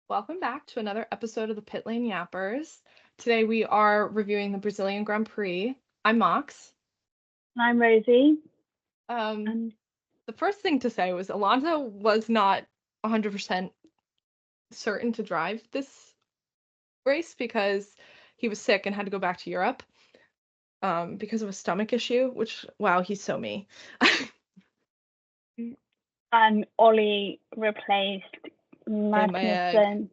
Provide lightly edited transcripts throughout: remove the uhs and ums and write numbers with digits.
Welcome back to another episode of the Pit Lane Yappers. Today we are reviewing the Brazilian Grand Prix. I'm Mox. I'm Rosie. The first thing to say was Alonso was not 100% certain to drive this race because he was sick and had to go back to Europe because of a stomach issue, which, wow, he's so me. And Ollie replaced Magnussen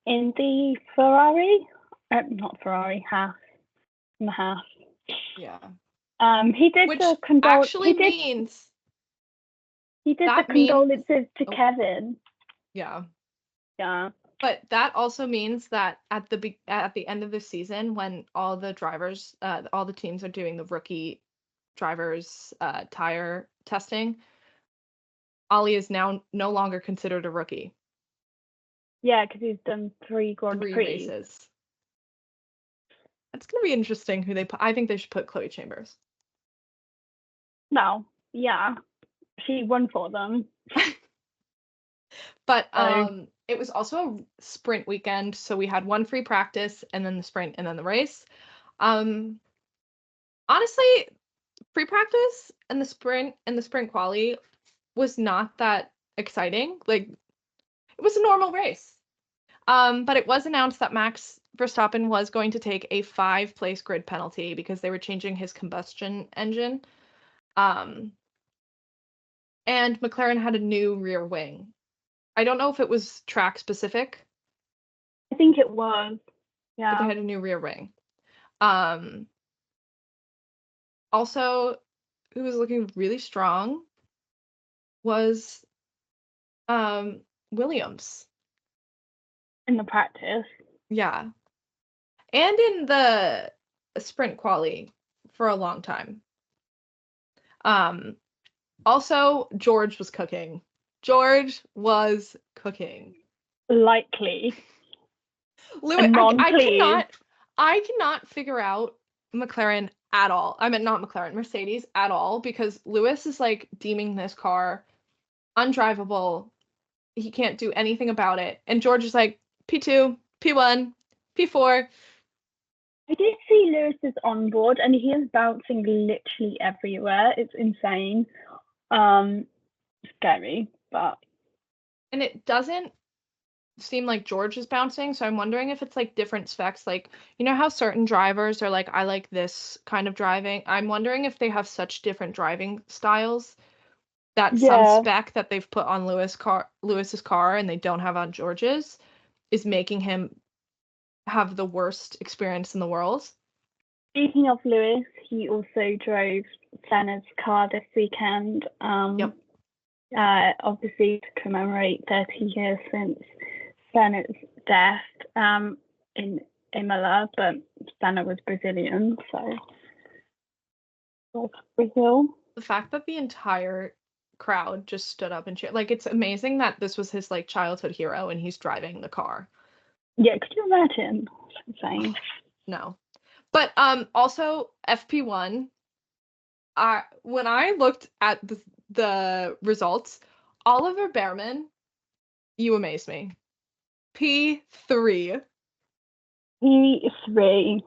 in the Ferrari. Not Ferrari, Haas. In the Haas. Yeah. He did which the actually means he did the condolences to Kevin. Yeah. Yeah. But that also means that at the end of the season, when all the drivers, all the teams are doing the rookie drivers tire testing, Ollie is now no longer considered a rookie. Yeah, because he's done three Grand Prix races. It's gonna be interesting who they put. I think they should put Chloe Chambers. No, yeah, she won for them. But it was also a sprint weekend, so we had one free practice and then the sprint and then the race. Honestly, free practice and the sprint quali was not that exciting. Like, it was a normal race. But it was announced that Max Verstappen was going to take a 5-place grid penalty because they were changing his combustion engine. And McLaren had a new rear wing. I don't know if it was track specific. I think it was. Yeah. But they had a new rear wing. Also, who was looking really strong was Williams. In the practice. Yeah. And in the sprint quali for a long time. Also, George was cooking. Likely. Lewis, I cannot figure out McLaren at all. I meant not McLaren, Mercedes at all, because Lewis is like deeming this car undrivable. He can't do anything about it. And George is like, P2, P1, P4. I did see Lewis's onboard and he is bouncing literally everywhere. It's insane. Scary, but. And it doesn't seem like George is bouncing, so I'm wondering if it's like different specs. Like, you know how certain drivers are like, I like this kind of driving? I'm wondering if they have such different driving styles that some spec that they've put on Lewis's car and they don't have on George's is making him have the worst experience in the world. Speaking of Lewis, he also drove Senna's car this weekend. Yep. Obviously to commemorate 30 years since Senna's death in Imola, but Senna was Brazilian, so Brazil. The fact that the entire crowd just stood up and cheered, like, it's amazing that this was his like childhood hero and he's driving the car. Yeah, could you imagine? Insane. No. But also FP1, when I looked at the results, Oliver Behrman, you amaze me. P3. P3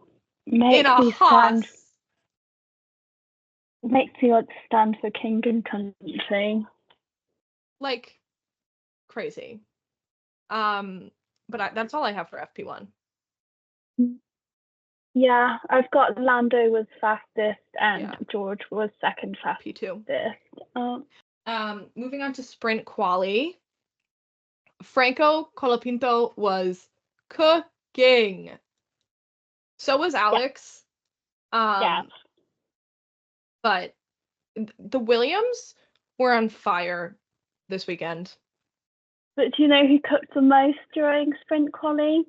in a Haas. Makes me want to stand for king and country. Like, crazy. But that's all I have for FP1. Yeah, I've got Lando was fastest and George was second fastest. P2. Moving on to sprint quali. Franco Colapinto was cooking. So was Alex. But the Williams were on fire this weekend. But do you know who cooked the most during sprint quali?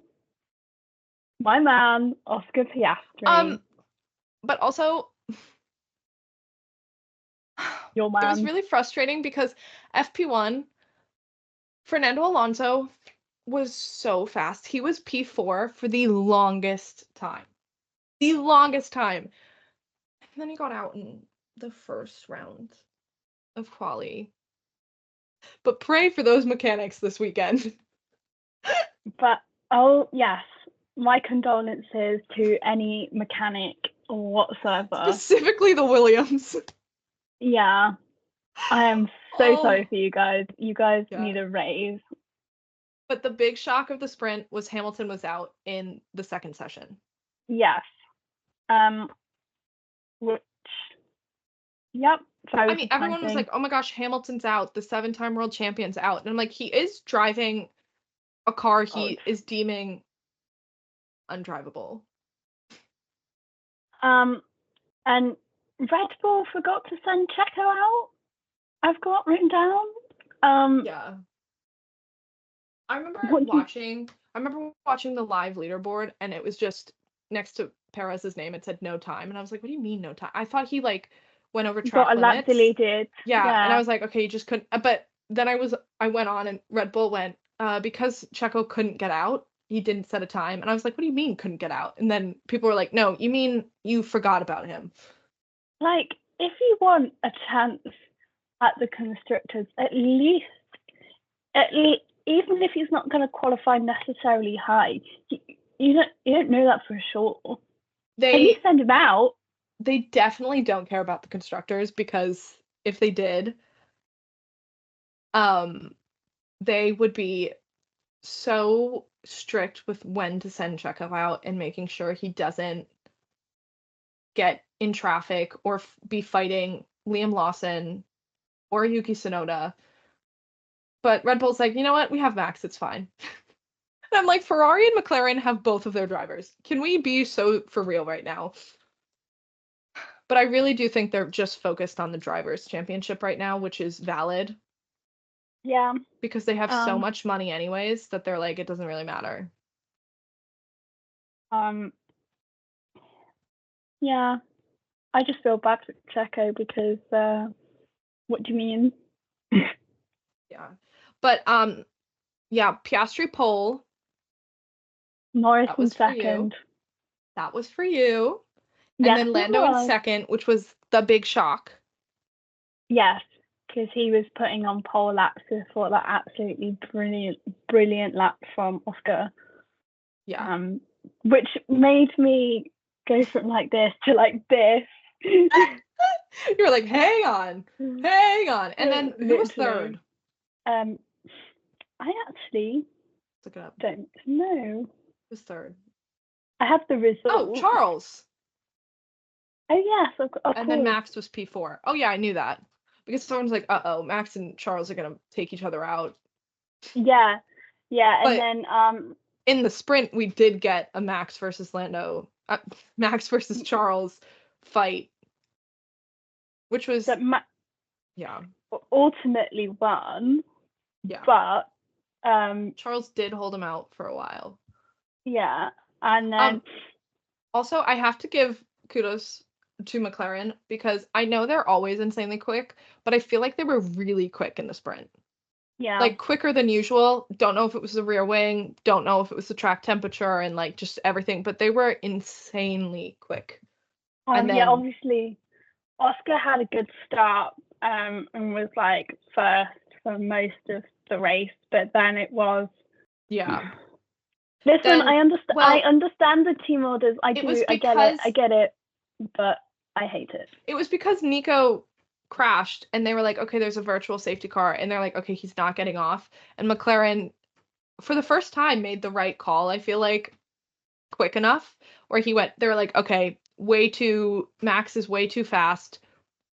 My man, Oscar Piastri. But also, your man. It was really frustrating because FP1, Fernando Alonso was so fast. He was P4 for the longest time. And then he got out in the first round of quali. But pray for those mechanics this weekend. But yes, my condolences to any mechanic or whatsoever. Specifically the Williams. Yeah, I am so sorry for you guys. You guys need a raise. But the big shock of the sprint was Hamilton was out in the second session. Yes. Which, yep. I mean, everyone was like, oh my gosh, Hamilton's out. The 7-time world champion's out. And I'm like, he is driving a car he is deeming undrivable. And Red Bull forgot to send Checo out. I've got written down. Yeah. I remember watching the live leaderboard, and it was just next to Perez's name, it said no time. And I was like, what do you mean no time? I thought he like went over track limits. Got a lap deleted. Yeah. And I was like, okay, you just couldn't. But then I went on, and Red Bull went, because Checo couldn't get out, he didn't set a time. And I was like, what do you mean couldn't get out? And then people were like, no, you mean you forgot about him. Like, if you want a chance at the constructors, at least, even if he's not going to qualify necessarily high, you don't know that for sure. At least send him out. They definitely don't care about the constructors, because if they did, they would be so strict with when to send Checo out and making sure he doesn't get in traffic or be fighting Liam Lawson or Yuki Tsunoda. But Red Bull's like, you know what? We have Max. It's fine. And I'm like, Ferrari and McLaren have both of their drivers. Can we be so for real right now? But I really do think they're just focused on the Drivers' Championship right now, which is valid. Yeah. Because they have so much money anyways that they're like, it doesn't really matter. Yeah. I just feel bad for Checo because what do you mean? Yeah. But yeah, Piastri pole. Norris in second. That was for you. And then Lando in second, which was the big shock. Yes, because he was putting on pole laps for that absolutely brilliant lap from Oscar. Yeah. Which made me go from like this to like this. You were like, hang on. And then who was third? I actually look it up. Don't know. Who was third? I have the result. Oh, Charles. Oh yes, of course. And then Max was P4. Oh yeah, I knew that. Because someone's like, uh-oh, Max and Charles are gonna take each other out. Yeah. But and then in the sprint we did get a Max versus Max versus Charles fight. Which was yeah. Ultimately won. Yeah. But Charles did hold him out for a while. Yeah. And then also I have to give kudos to McLaren, because I know they're always insanely quick, but I feel like they were really quick in the sprint. Yeah. Like quicker than usual. Don't know if it was the rear wing, don't know if it was the track temperature and like just everything, but they were insanely quick. And then, yeah, obviously Oscar had a good start and was like first for most of the race, but then it was Listen, I understand the team orders. I get it, but I hate it. It was because Nico crashed and they were like, okay, there's a virtual safety car, and they're like, okay, he's not getting off. And McLaren, for the first time, made the right call, I feel like, quick enough, where they were like, okay, Max is way too fast.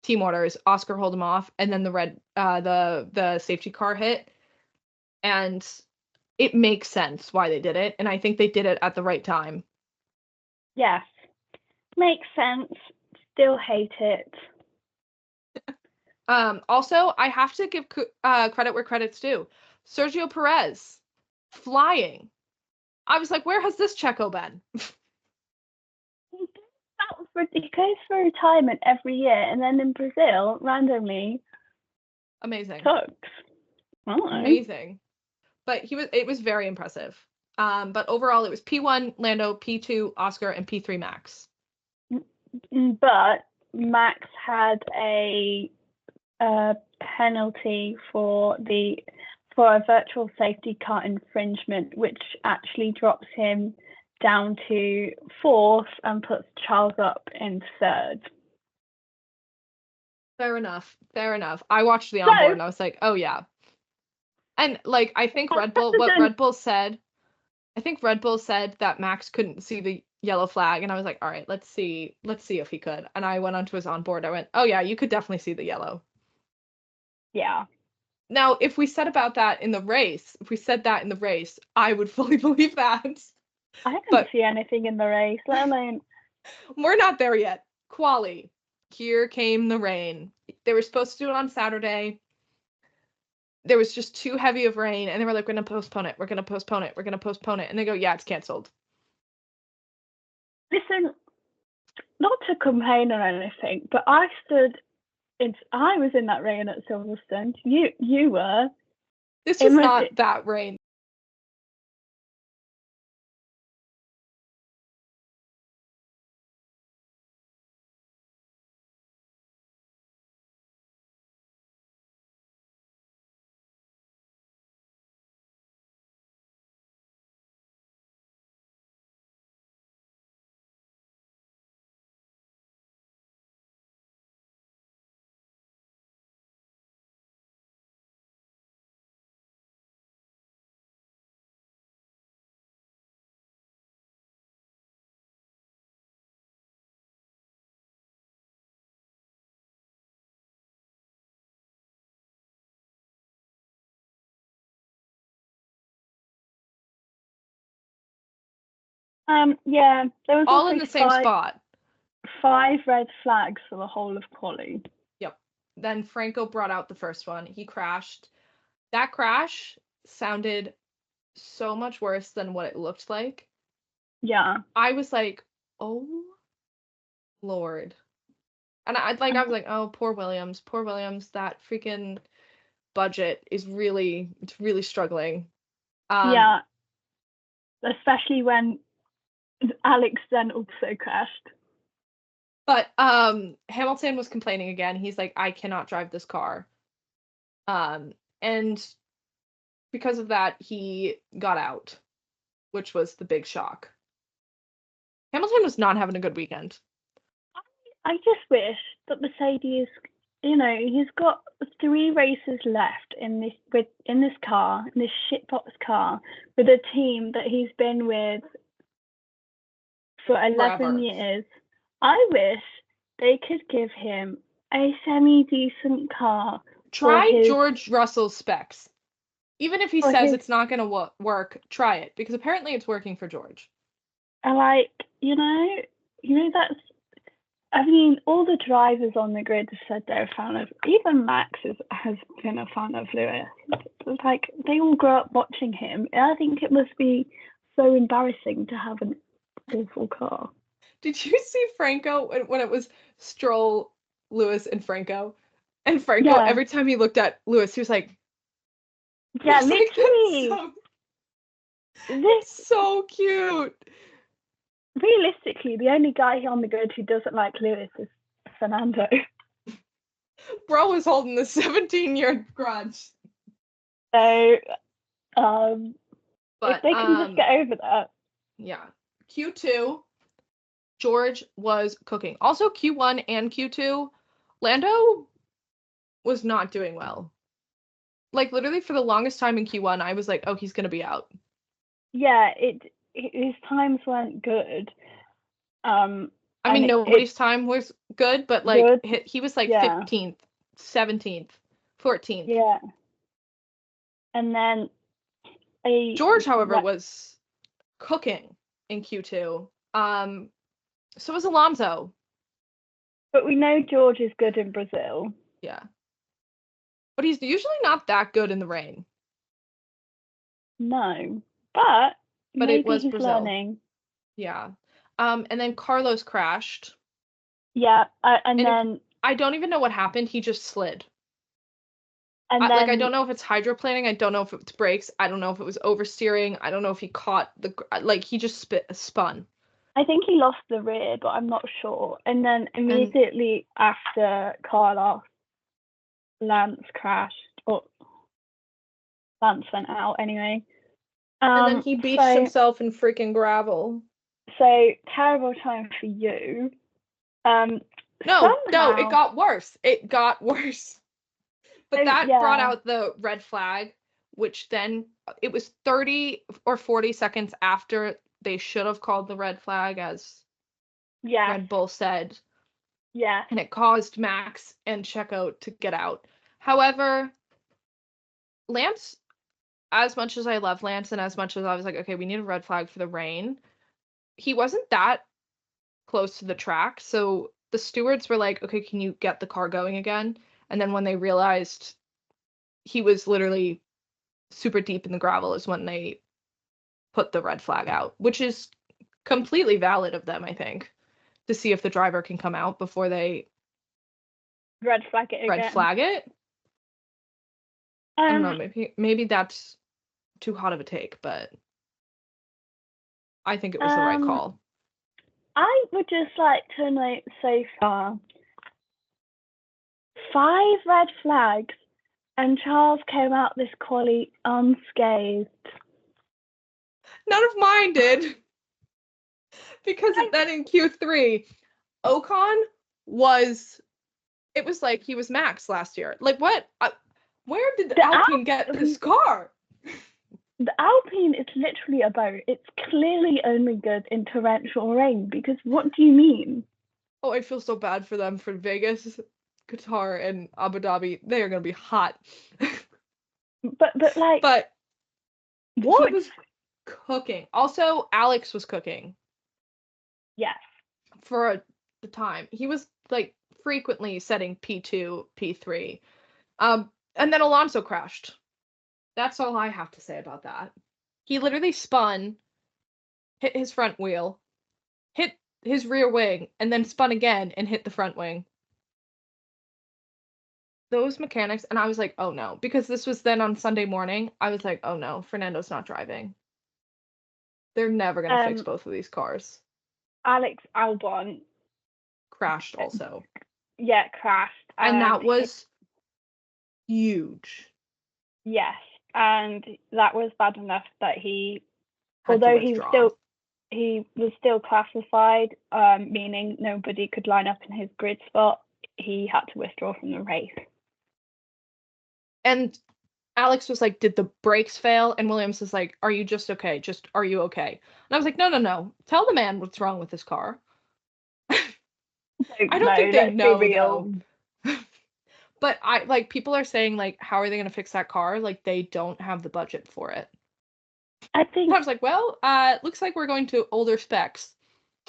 Team orders, Oscar hold him off, and then the safety car hit. And it makes sense why they did it, and I think they did it at the right time. Yes. Makes sense. Still hate it. Also, I have to give credit where credit's due. Sergio Perez, flying. I was like, where has this Checo been? He goes for retirement every year, and then in Brazil, randomly, amazing. Cooks. Oh. Amazing. But it was very impressive. But overall, it was P1 Lando, P2 Oscar, and P3 Max. But Max had a penalty for for a virtual safety car infringement, which actually drops him down to 4th and puts Charles up in 3rd. Fair enough. I watched the onboard and I was like, oh yeah. And like, I think Red Bull said that Max couldn't see the yellow flag, and I was like, all right, let's see if he could. And I went onto his onboard. I went, oh yeah, you could definitely see the yellow. Yeah. Now, if we said that in the race, I would fully believe that. I didn't see anything in the race, let alone. We're not there yet. Quali. Here came the rain. They were supposed to do it on Saturday. There was just too heavy of rain, and they were like, we're going to postpone it. And they go, yeah, it's canceled. Listen, not to complain or anything, but I was in that rain at Silverstone. You were. This was not that rain. Yeah, there was all in the same spot. 5 red flags for the whole of quali. Yep. Then Franco brought out the first one. He crashed. That crash sounded so much worse than what it looked like. Yeah. I was like, oh Lord. And I was like, oh, poor Williams. That freaking budget is really struggling. Yeah. Especially when Alex then also crashed. But Hamilton was complaining again. He's like, I cannot drive this car. And because of that, he got out, which was the big shock. Hamilton was not having a good weekend. I just wish that Mercedes, he's got 3 races left in this shitbox car, with a team that he's been with for 11 Forever. years. I wish they could give him a semi-decent car. Try George Russell's specs. Even if he says it's not going to work, try it, because apparently it's working for George. Like, that's, I mean, all the drivers on the grid have said they're a fan of, even Max has been a fan of Lewis. Like, they all grew up watching him. I think it must be so embarrassing to have an awful car. Did you see Franco when it was Stroll, Lewis, and Franco? And Franco, every time he looked at Lewis, he was like, yeah, literally. Like, that's so cute. Realistically, the only guy on the grid who doesn't like Lewis is Fernando. Bro is holding the 17-year grudge. So, if they can just get over that. Yeah. Q2, George was cooking. Also, Q1 and Q2, Lando was not doing well. Like, literally for the longest time in Q1, I was like, oh, he's going to be out. Yeah, his times weren't good. I mean, nobody's time was good, but like he was like 15th, 17th, 14th. Yeah. And then George, however, was cooking in Q2. So was Alonso. But we know George is good in Brazil. Yeah. But he's usually not that good in the rain. No. But maybe it was he's Brazil. Learning. Yeah. And then Carlos crashed. Yeah. And then I don't even know what happened. He just slid. And then, I don't know if it's hydroplaning. I don't know if it's brakes. I don't know if it was oversteering. I don't know if he caught he just spun. I think he lost the rear, but I'm not sure. And then immediately after Carlos, Lance crashed. Lance went out anyway. And then he beached himself in freaking gravel. So terrible time for you. No, it got worse. It got worse. But that brought out the red flag, which then it was 30 or 40 seconds after they should have called the red flag, as Red Bull said. Yeah. And it caused Max and Checo to get out. However, Lance, as much as I love Lance and as much as I was like, okay, we need a red flag for the rain, he wasn't that close to the track. So the stewards were like, okay, can you get the car going again? And then when they realized he was literally super deep in the gravel is when they put the red flag out, which is completely valid of them, I think, to see if the driver can come out before they red flag it again. I don't know, maybe that's too hot of a take, but I think it was the right call. I would just like to note so far 5 red flags, and Charles came out this quali unscathed. None of mine did. Because then in Q3, Ocon it was like he was Max last year. Like, what? Where did the Alpine get this car? The Alpine is literally a boat. It's clearly only good in torrential rain, because what do you mean? Oh, I feel so bad for them for Vegas, Qatar, and Abu Dhabi. They are going to be hot. But what? He was cooking. Also, Alex was cooking. Yes. For the time. He was like frequently setting P2, P3. And then Alonso crashed. That's all I have to say about that. He literally spun, hit his front wheel, hit his rear wing, and then spun again and hit the front wing. Those mechanics, and I was like, oh no. Because this was then on Sunday morning, I was like, oh no, Fernando's not driving. They're never going to fix both of these cars. Alex Albon crashed also. Yeah, crashed. And that was huge. Yes, and that was bad enough that although he was still classified, meaning nobody could line up in his grid spot, he had to withdraw from the race. And Alex was like, did the brakes fail? And Williams was like, are you just okay? Just, are you okay? And I was like, no. Tell the man what's wrong with this car. I don't think they know, though. But people are saying, like, how are they going to fix that car? Like, they don't have the budget for it. I think... I was like, well, looks like we're going to older specs.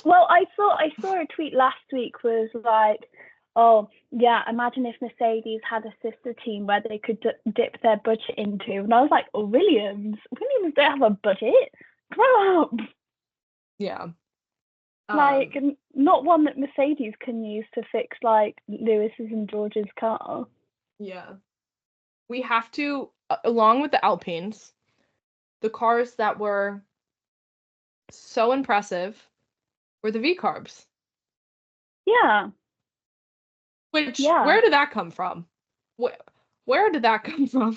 Well, I saw a tweet last week was like, oh, yeah, imagine if Mercedes had a sister team where they could dip their budget into. And I was like, oh, Williams don't have a budget. Grow up. Yeah. Like, not one that Mercedes can use to fix, like, Lewis's and George's car. Yeah. We have to, along with the Alpines, the cars that were so impressive were the V-Carbs. Yeah. Where did that come from? Where did that come from?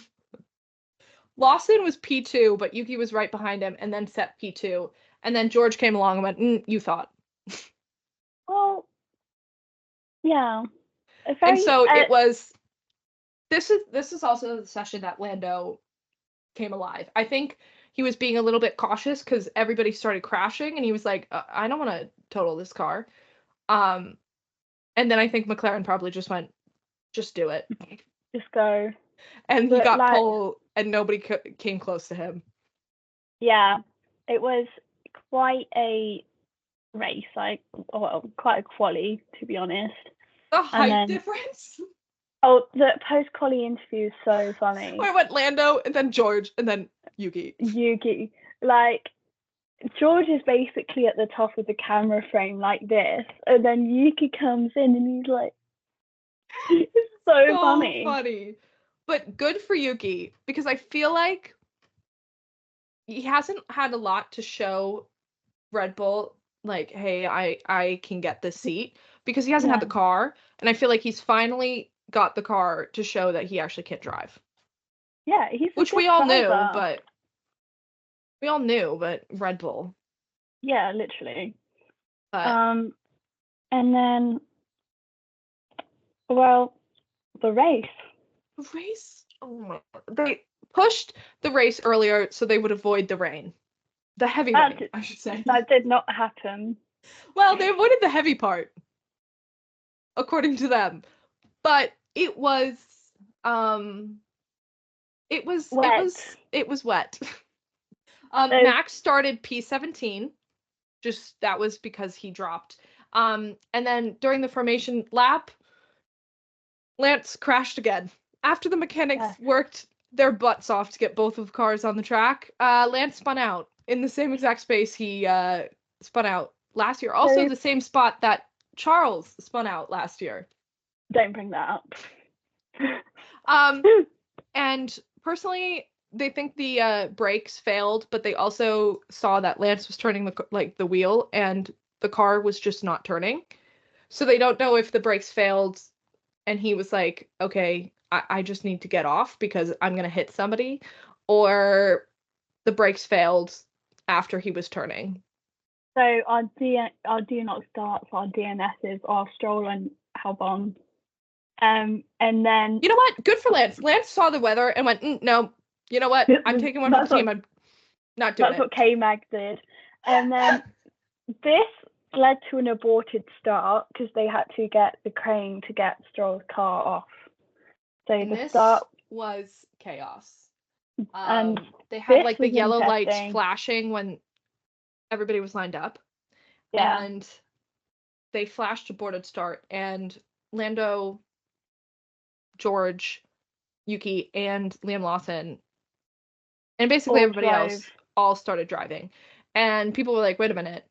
Lawson was P2, but Yuki was right behind him and then set P2. And then George came along and went, you thought. Well, yeah. And so it was, this is also the session that Lando came alive. I think he was being a little bit cautious because everybody started crashing and he was like, I don't want to total this car. And then I think McLaren probably just went, just do it. Just go. And he got pole and nobody came close to him. Yeah, it was quite a race, quite a quali, to be honest. The height difference? Oh, the post-quali interview is so funny. I went Lando, and then George, and then Yuki. Like, George is basically at the top of the camera frame like this, and then Yuki comes in and he's like, it's so funny. But good for Yuki, because I feel like he hasn't had a lot to show Red Bull, like, hey, I can get this seat, because he hasn't had the car, and I feel like he's finally got the car to show that he actually can drive. Yeah, he's a which good we all driver. knew, but Red Bull. Yeah, literally. But And then, well, the race. race, oh my, they pushed the race earlier so they would avoid the rain. The heavy That rain, I should say. that did not happen. Well, they avoided the heavy part, according to them. But um Wet. it was wet. So Max started P17. Just that was because he dropped. And then during the formation lap, Lance crashed again. After the mechanics worked their butts off to get both of the cars on the track, Lance spun out in the same exact space he spun out last year. Also, the same spot that Charles spun out last year. Don't bring that up. And personally, they think the brakes failed, but they also saw that Lance was turning the wheel and the car was just not turning. So they don't know if the brakes failed and he was like, okay, I just need to get off because I'm going to hit somebody, or the brakes failed after he was turning. So our do not starts, our DNSs are Stroll and Albon. And then, you know what? Good for Lance. Lance saw the weather and went, no, you know what? I'm taking one for the team. I'm not doing it. That's what K-Mag did. And then this led to an aborted start because they had to get the crane to get Stroll's car off. So and the this start was chaos. And they had like the yellow lights flashing when everybody was lined up. Yeah. And they flashed aborted start, and Lando, George, Yuki, and Liam Lawson, and basically everybody else all started driving. And people were like, wait a minute.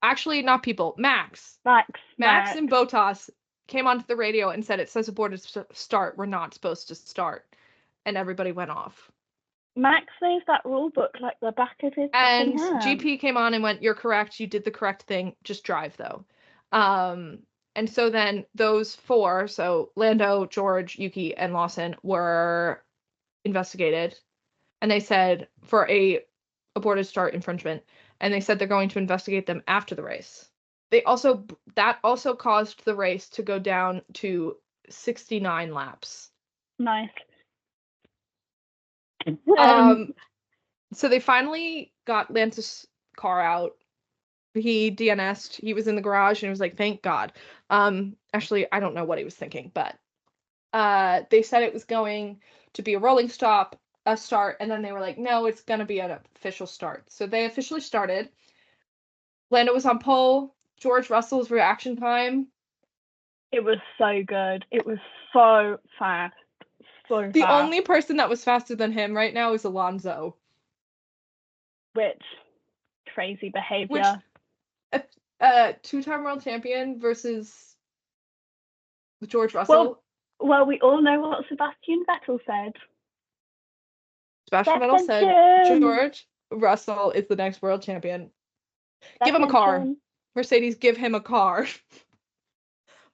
Actually, not people. Max and Bottas came onto the radio and said, it says aborted start. We're not supposed to start. And everybody went off. Max knows that rule book like the back of his and hand. GP came on and went, you're correct. You did the correct thing. Just drive, though. And so then those four, so Lando, George, Yuki, and Lawson, were investigated. And they said for a aborted start infringement. And they said they're going to investigate them after the race. That also caused the race to go down to 69 laps. Nice. So they finally got Lance's car out. He DNS'd. He was in the garage and he was like, thank God. Actually, I don't know what he was thinking, but they said it was going to be a rolling start, and then they were like, no, it's going to be an official start. So they officially started. Lando was on pole. George Russell's reaction time. It was so good. It was so fast. The only person that was faster than him right now is Alonso. Which crazy behavior. Two-time world champion versus George Russell. Well, we all know what Sebastian Vettel said. Sebastian Vettel said George Russell is the next world champion. Give him a car. Mercedes, give him a car.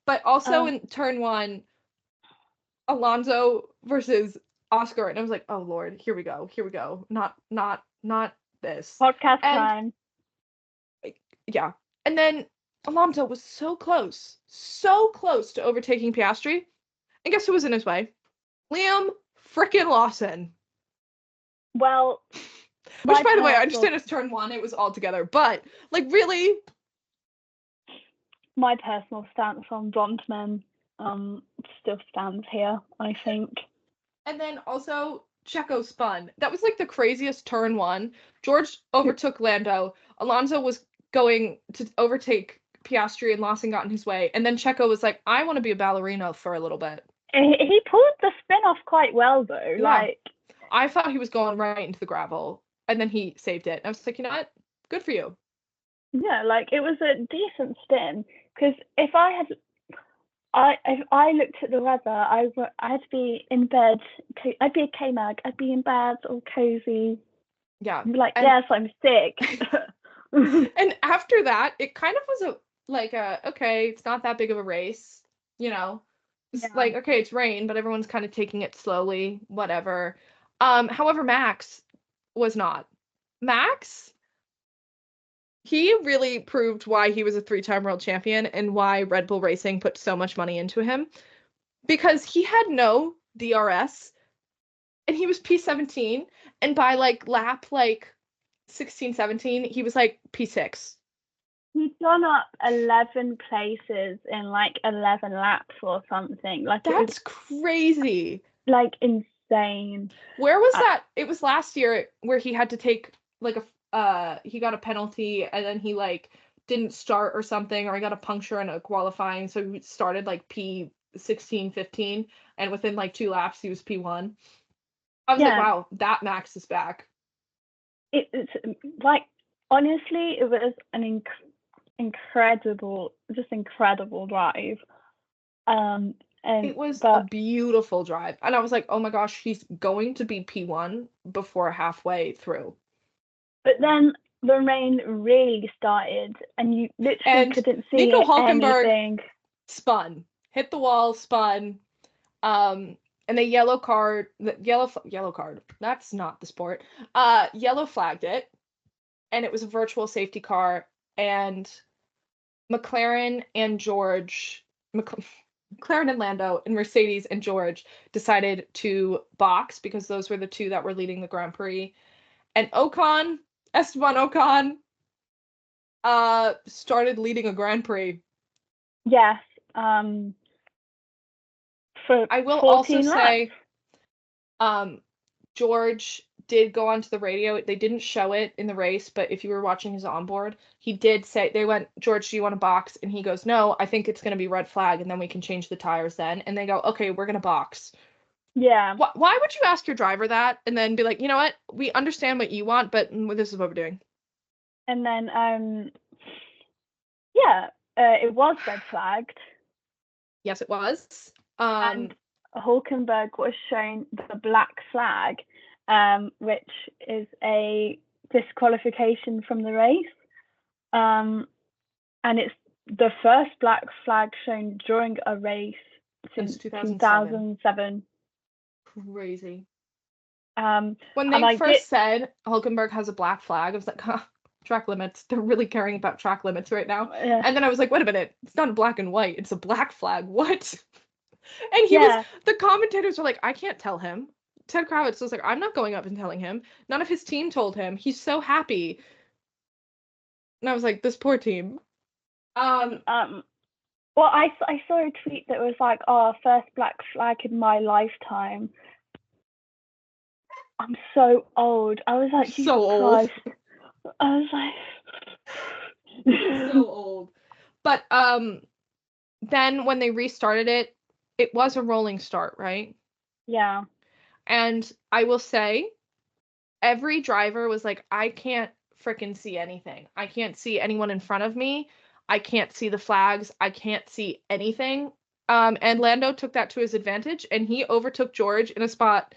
But also in turn one, Alonso versus Oscar, and I was like, oh Lord, here we go. Not this. Podcast time. Yeah. And then Alonso was so close to overtaking Piastri. And guess who was in his way? Liam frickin' Lawson. Well, which, by the way, I understand it's turn one, it was all together, but, like, really? My personal stance on Bronfman still stands here, I think. And then also, Checo spun. That was, like, the craziest turn one. George overtook Lando. Alonso was going to overtake Piastri, and Lawson got in his way. And then Checo was like, I want to be a ballerina for a little bit. He pulled the spin off quite well, though. Yeah. I thought he was going right into the gravel, and then he saved it. I was like, you know what? Good for you. Yeah, it was a decent spin. Because if I looked at the weather, I'd be in bed. I'd be a K-Mag. I'd be in bed, all cozy. Yeah. Yes, I'm sick. And after that, it kind of was okay, it's not that big of a race, you know. It's Yeah. like, okay, it's rain, but everyone's kind of taking it slowly, whatever. However, Max was not. Max, he really proved why he was a three-time world champion and why Red Bull Racing put so much money into him. Because he had no DRS and he was P17, and by like lap like 16, 17, he was like P6. He's gone up 11 places in like 11 laps or something. Like, it was That's crazy. like insane. Where was that? It was last year where he had to take like he got a penalty and then he like didn't start or something, or he got a puncture in a qualifying, so he started like P16, 15, and within like 2 laps he was P1. I was like, Yeah, wow, that Max is back. it's like, honestly, it was an incredible drive. And It was a but beautiful drive. And I was like, oh my gosh, he's going to be P1 before halfway through. then the rain really started, and you literally And couldn't see Nico Hulkenberg anything. spun, hit the wall, spun. And they yellow card, yellow card. That's not the sport. Yellow flagged it, and it was a virtual safety car. And McLaren and McLaren and Lando and Mercedes and George decided to box because those were the two that were leading the Grand Prix. And Esteban Ocon, started leading a Grand Prix. Yes. For I will 14 also laps. say, George did go onto the radio. They didn't show it in the race, but if you were watching his onboard, he did say, they went, George, do you want to box? And he goes, no, I think it's going to be red flag, and then we can change the tires then. And they go, okay, we're going to box. Yeah. Why would you ask your driver that and then be like, you know what, we understand what you want, but this is what we're doing? And then, yeah, it was red flagged. Yes, it was. And Hulkenberg was shown the black flag, which is a disqualification from the race. And it's the first black flag shown during a race since 2007. Crazy. When they first said Hulkenberg has a black flag, I was like, huh, track limits. They're really caring about track limits right now. Yeah. And then I was like, wait a minute, it's not a black and white, it's a black flag. What? And the commentators were like, I can't tell him. Ted Kravitz was like, I'm not going up and telling him. None of his team told him. He's so happy. And I was like, this poor team. Well, I saw a tweet that was like, oh, first black flag in my lifetime. I'm so old. I was like, Jesus Christ. I was like, so old. But then when they restarted it, it was a rolling start, right? Yeah. And I will say, every driver was like, I can't freaking see anything. I can't see anyone in front of me. I can't see the flags. I can't see anything. And Lando took that to his advantage, and he overtook George in a spot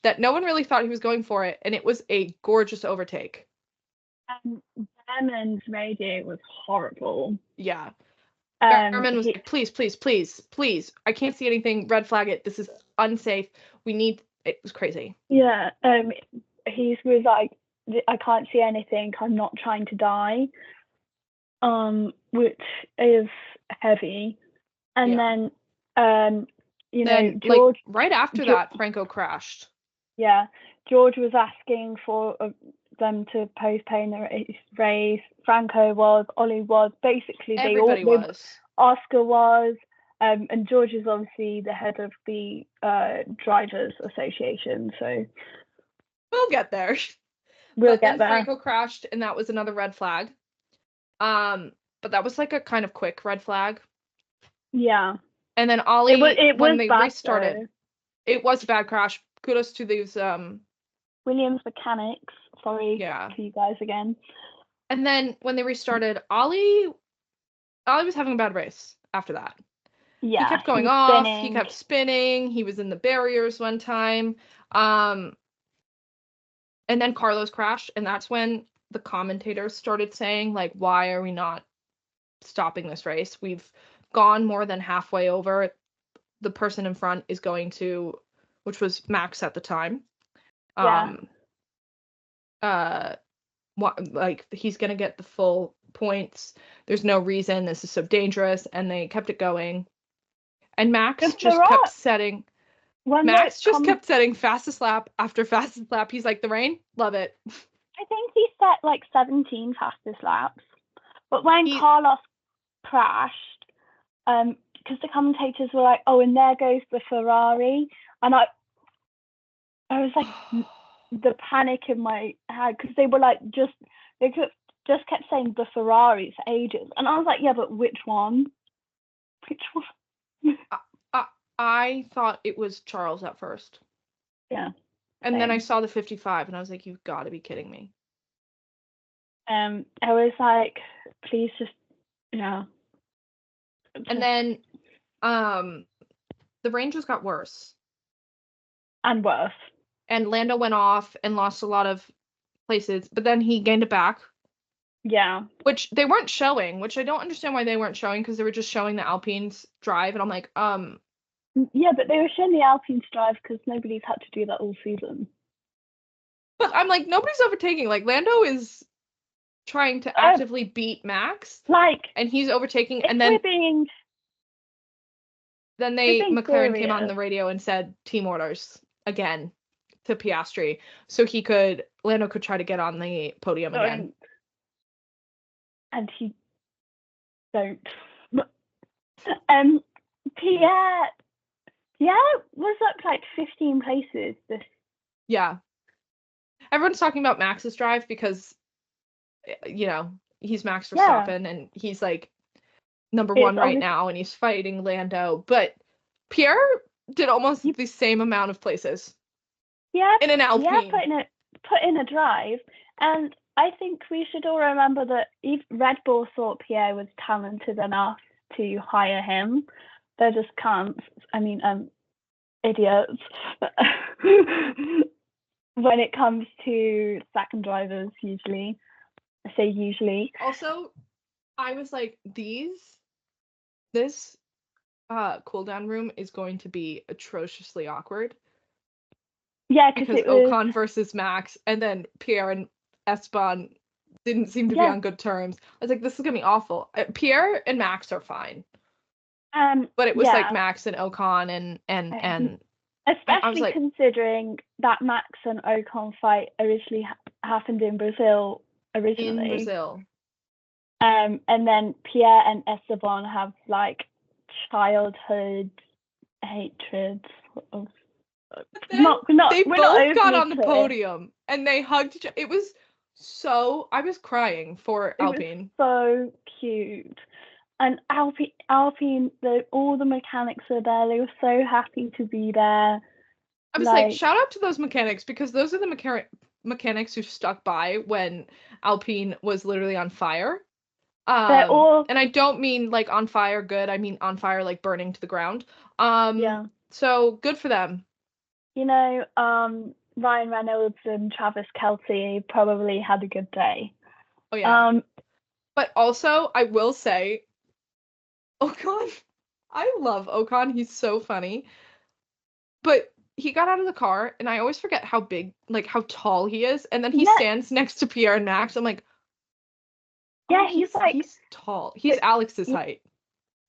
that no one really thought he was going for it, and it was a gorgeous overtake. Berman's radio was horrible. Yeah. Berman was like, please, please, please, please. I can't see anything. Red flag it. This is unsafe. It was crazy. Yeah. He was like, I can't see anything. I'm not trying to die. Which is heavy. And then, George, right after that, Franco crashed. Yeah. George was asking for them to postpone the race. Franco was, Ollie was, basically everybody was. Oscar was, and George is obviously the head of the Drivers Association, so we'll get there. We'll get there. Franco crashed, and that was another red flag. But that was like a kind of quick red flag. Yeah. And then Ollie, when they restarted, though. It was a bad crash. Kudos to these Williams mechanics. Sorry to you guys again. And then when they restarted, Ollie was having a bad race after that. Yeah. He kept going off. He kept spinning. He was in the barriers one time. And then Carlos crashed, and that's when the commentators started saying, like, why are we not stopping this race? We've gone more than halfway over. the person in front is going to, which was Max at the time. Yeah. Like he's gonna get the full points. There's no reason. This is so dangerous, and they kept it going. And Max just kept setting. Max just kept setting fastest lap after fastest lap. He's like, the rain, love it. I think he set like 17 fastest laps. But when Carlos crashed, because the commentators were like, "Oh, and there goes the Ferrari," and I was like, the panic in my head, because they were like just kept saying the Ferrari for ages, and I was like, yeah, but which one? Which one? I thought it was Charles at first. Yeah. And then I saw the 55, and I was like, you've got to be kidding me. I was like, please just, yeah. And then, the rain just got worse. And worse. And Lando went off and lost a lot of places, but then he gained it back. Yeah. Which they weren't showing, which I don't understand why they weren't showing, because they were just showing the Alpines drive, and I'm like, Yeah, but they were showing the Alpines drive because nobody's had to do that all season. But I'm like, nobody's overtaking. Like, Lando is trying to actively beat Max. Like, and he's overtaking, and then McLaren came on the radio and said team orders again to Piastri, so Lando could try to get on the podium again. And he don't. Pierre was up like 15 places this. Yeah. Everyone's talking about Max's drive because, you know, he's Max Verstappen, and he's like number one right now, and he's fighting Lando. But Pierre did almost the same amount of places. Yeah. In an Alpine. Yeah, put in a drive. And I think we should all remember that if Red Bull thought Pierre was talented enough to hire him, they're just cunts. I mean, idiots. When it comes to second drivers, usually. I say usually. Also, I was like, this cool down room is going to be atrociously awkward. Yeah, because Ocon versus Max, and then Pierre and Esteban didn't seem to be on good terms. I was like, this is gonna be awful. Pierre and Max are fine. But it was like Max and Ocon and especially considering that Max and Ocon fight originally happened in Brazil originally. In Brazil. And then Pierre and Esteban have like childhood hatred of. They both got on the podium and they hugged each other. It was I was crying for Alpine. Was so cute. And Alpine, all the mechanics were there. They were so happy to be there. I was like, shout out to those mechanics, because those are the mechanics who stuck by when Alpine was literally on fire. And I don't mean like on fire good. I mean on fire like burning to the ground. So good for them. You know, Ryan Reynolds and Travis Kelce probably had a good day. Oh yeah. But also, I will say, Ocon, I love Ocon. He's so funny. But he got out of the car, and I always forget how big, like how tall he is. And then he stands next to Pierre and Max. I'm like, yeah, he's tall. He's Alex's height.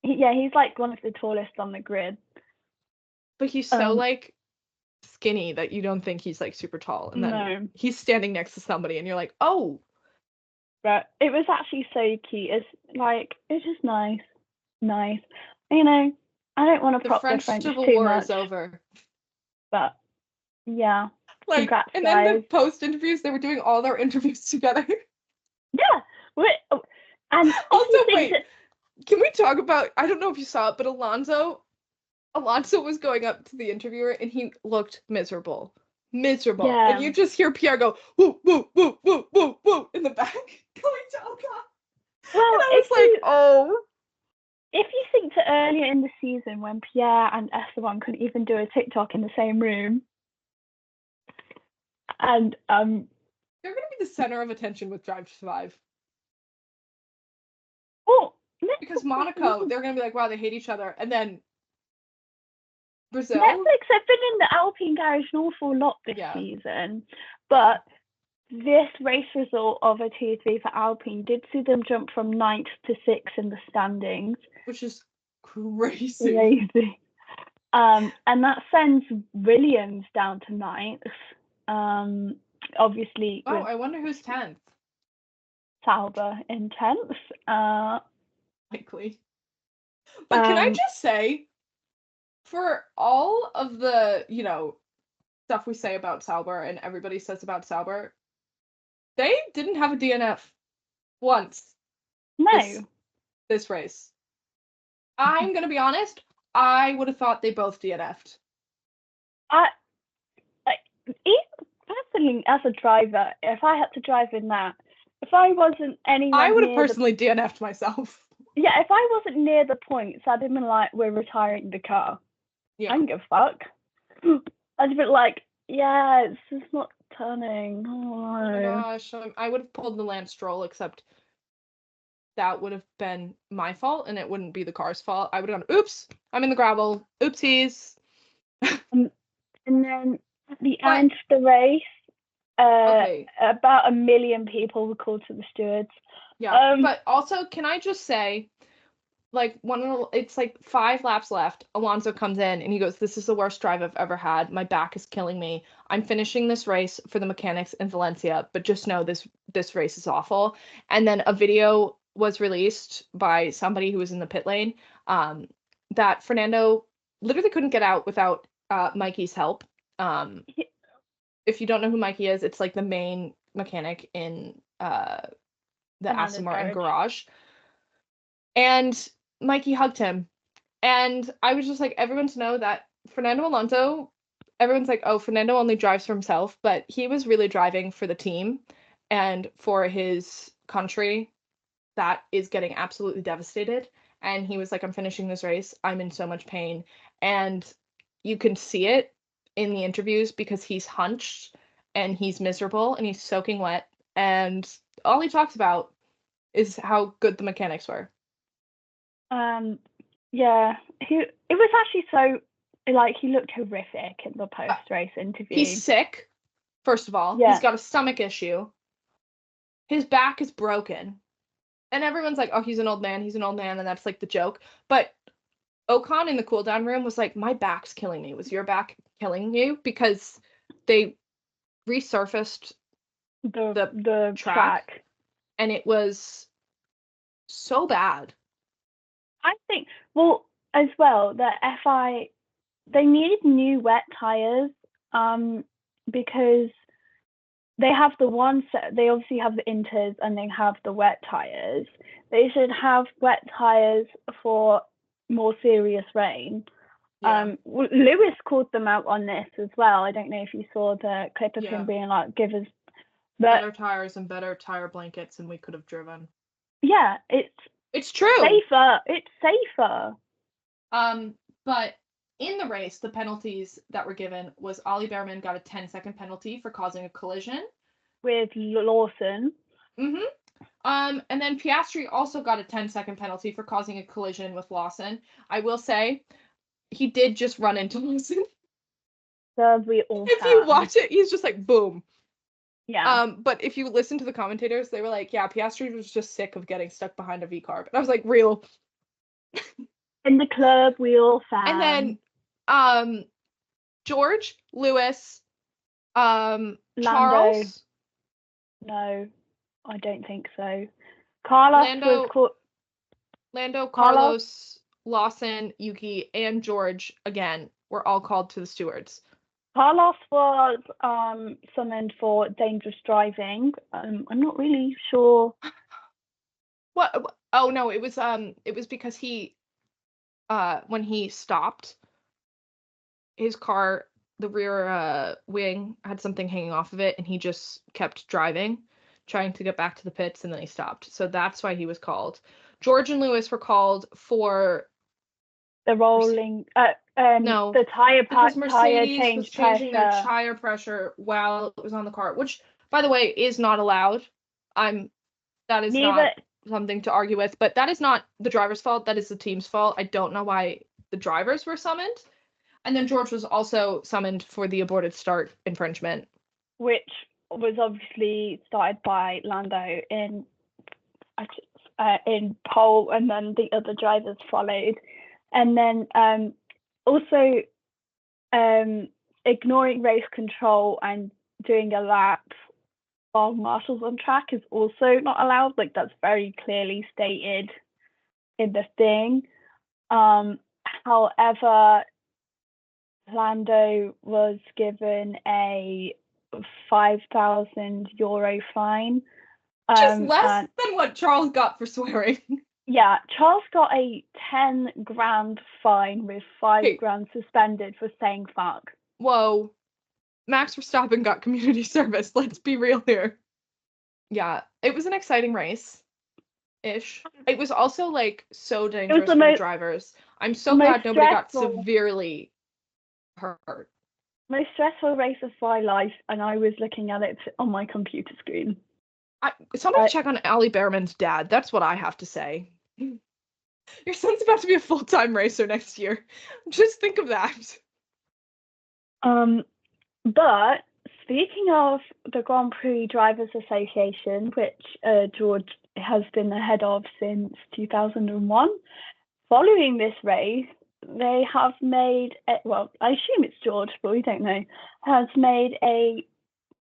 He's like one of the tallest on the grid. But he's so like skinny that you don't think he's like super tall, and then he's standing next to somebody and you're like, oh. But it was actually so cute. It's just nice. You know, I don't want to prop the French Civil too War much, is over. but yeah, like, congrats, and guys. then the post interviews, they were doing all their interviews together. Yeah, and also wait, can we talk about? I don't know if you saw it, but Alonso was going up to the interviewer and he looked miserable. Yeah. And you just hear Pierre go, woo, woo, woo, woo, woo, woo, in the back, going to Ocon. Well, and I was like, oh. If you think to earlier in the season when Pierre and Esteban couldn't even do a TikTok in the same room, and they're going to be the center of attention with Drive to Survive. Oh, because Monaco, they're going to be like, wow, they hate each other, and then Brazil. Netflix have been in the Alpine garage an awful lot this season, but this race result of a T3 for Alpine did see them jump from 9th to 6th in the standings. Which is crazy. And that sends Williams down to 9th. Obviously. Oh, I wonder who's 10th. Sauber in 10th. Likely. But can I just say, for all of the, stuff we say about Sauber and everybody says about Sauber, they didn't have a DNF once. No. This race. I'm going to be honest, I would have thought they both DNF'd. Personally, as a driver, if I had to drive in that, if I wasn't anywhere I would have personally DNF'd myself. Yeah, if I wasn't near the points, I'd have been like, we're retiring the car. Yeah. I don't give a fuck. I'd have been like, yeah, it's just not turning. Oh my gosh, I would have pulled the Lance Stroll, except that would have been my fault, and it wouldn't be the car's fault. I would have gone, oops, I'm in the gravel. Oopsies. And then at the end of the race, about 1 million people were called to the stewards. Yeah, but also, can I just say, like, it's like 5 laps left. Alonso comes in and he goes, "This is the worst drive I've ever had. My back is killing me. I'm finishing this race for the mechanics in Valencia, but just know this race is awful." And then a video was released by somebody who was in the pit lane that Fernando literally couldn't get out without Mikey's help. If you don't know who Mikey is, it's like the main mechanic in the Aston Martin garage. And Mikey hugged him. And I was just like, everyone to know that Fernando Alonso, everyone's like, oh, Fernando only drives for himself, but he was really driving for the team and for his country that is getting absolutely devastated. And he was like, I'm finishing this race. I'm in so much pain. And you can see it in the interviews because he's hunched and he's miserable and he's soaking wet. And all he talks about is how good the mechanics were. Yeah, it was actually so, like, he looked horrific in the post-race interview. He's sick, first of all. Yeah. He's got a stomach issue. His back is broken. And everyone's like, oh, he's an old man, and that's, like, the joke. But Ocon in the cool-down room was like, my back's killing me. Was your back killing you? Because they resurfaced the track. And it was so bad. I think, well, as well, the FI, they needed new wet tires because they have the one set, they obviously have the inters and they have the wet tires. They should have wet tires for more serious rain. Yeah. Lewis called them out on this as well. I don't know if you saw the clip of him being like, give us better tires and better tire blankets than we could have driven. Yeah, it's true. It's safer. But in the race, the penalties that were given was Ollie Behrman got a 10-second penalty for causing a collision with Lawson. Mm-hmm. And then Piastri also got a 10-second penalty for causing a collision with Lawson. I will say, he did just run into Lawson. If you watch it, he's just like, boom. Yeah. But if you listen to the commentators, they were like, yeah, Piastri was just sick of getting stuck behind a V-carb. And I was like, real. In the club, we all fan. And then, George, Lewis, Charles. No, I don't think so. Lando, Carlos, Lawson, Yuki, and George, again, were all called to the stewards. Carlos was summoned for dangerous driving. I'm not really sure. What? Oh no, it was because he, when he stopped, his car, the rear wing had something hanging off of it, and he just kept driving, trying to get back to the pits, and then he stopped. So that's why he was called. George and Lewis were called for the rolling. No, the tire change was changing their tire pressure while it was on the car, which, by the way, is not allowed. That is not something to argue with, but that is not the driver's fault. That is the team's fault. I don't know why the drivers were summoned. And then George was also summoned for the aborted start infringement. which was obviously started by Lando in pole, and then the other drivers followed. And then also ignoring race control and doing a lap while Marshall's on track is also not allowed. Like, that's very clearly stated in the thing. However, Lando was given a €5,000 fine. Which is less than what Charles got for swearing. Yeah, Charles got a 10 grand fine with 5 grand suspended for saying fuck. Whoa. Max Verstappen got community service. Let's be real here. Yeah, it was an exciting race-ish. It was also, like, so dangerous for the drivers. I'm so glad nobody got severely hurt. Most stressful race of my life, and I was looking at it on my computer screen. Somebody check on Ali Behrman's dad. That's what I have to say. Your son's about to be a full-time racer next year. Just think of that. But speaking of the Grand Prix Drivers Association, which George has been the head of since 2001, following this race, they have made, well, I assume it's George, but we don't know, has made a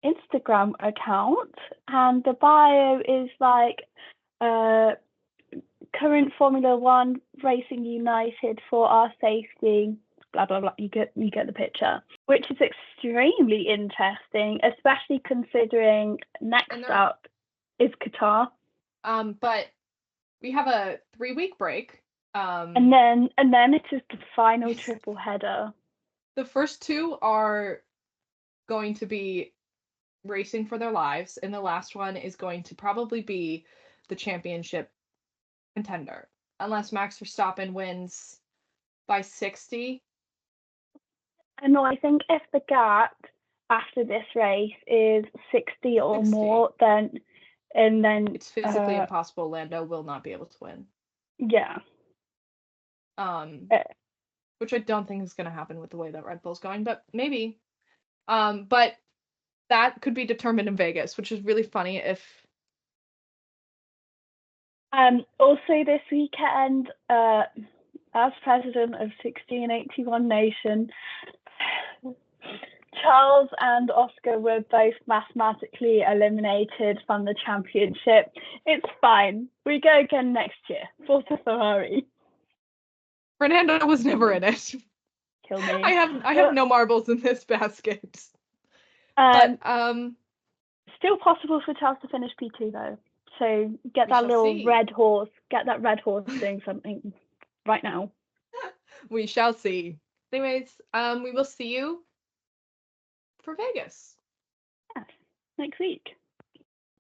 Instagram account, and the bio is like, current Formula One Racing United for our safety, blah blah blah. You get the picture, which is extremely interesting, especially considering next up is Qatar. But we have a 3-week break. And then it is the final triple header. The first two are going to be racing for their lives, and the last one is going to probably be the championship contender, unless Max Verstappen wins by 60. No, I think if the gap after this race is 60 or 60. More, then it's physically impossible. Lando will not be able to win. Yeah. Which I don't think is going to happen with the way that Red Bull's going, but maybe. But that could be determined in Vegas, which is really funny if. Also this weekend, as president of 1681 Nation, Charles and Oscar were both mathematically eliminated from the championship. It's fine. We go again next year. Forza Ferrari. Fernando was never in it. Kill me. I have no marbles in this basket. But still possible for Charles to finish P2 though. So get that little red horse. Get that red horse doing something right now. We shall see. Anyways, we will see you for Vegas. Yes, next week.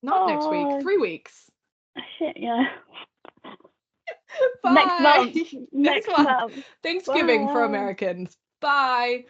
Not next week. 3 weeks. Shit, yeah. Bye. Next month. Thanksgiving for Americans. Bye.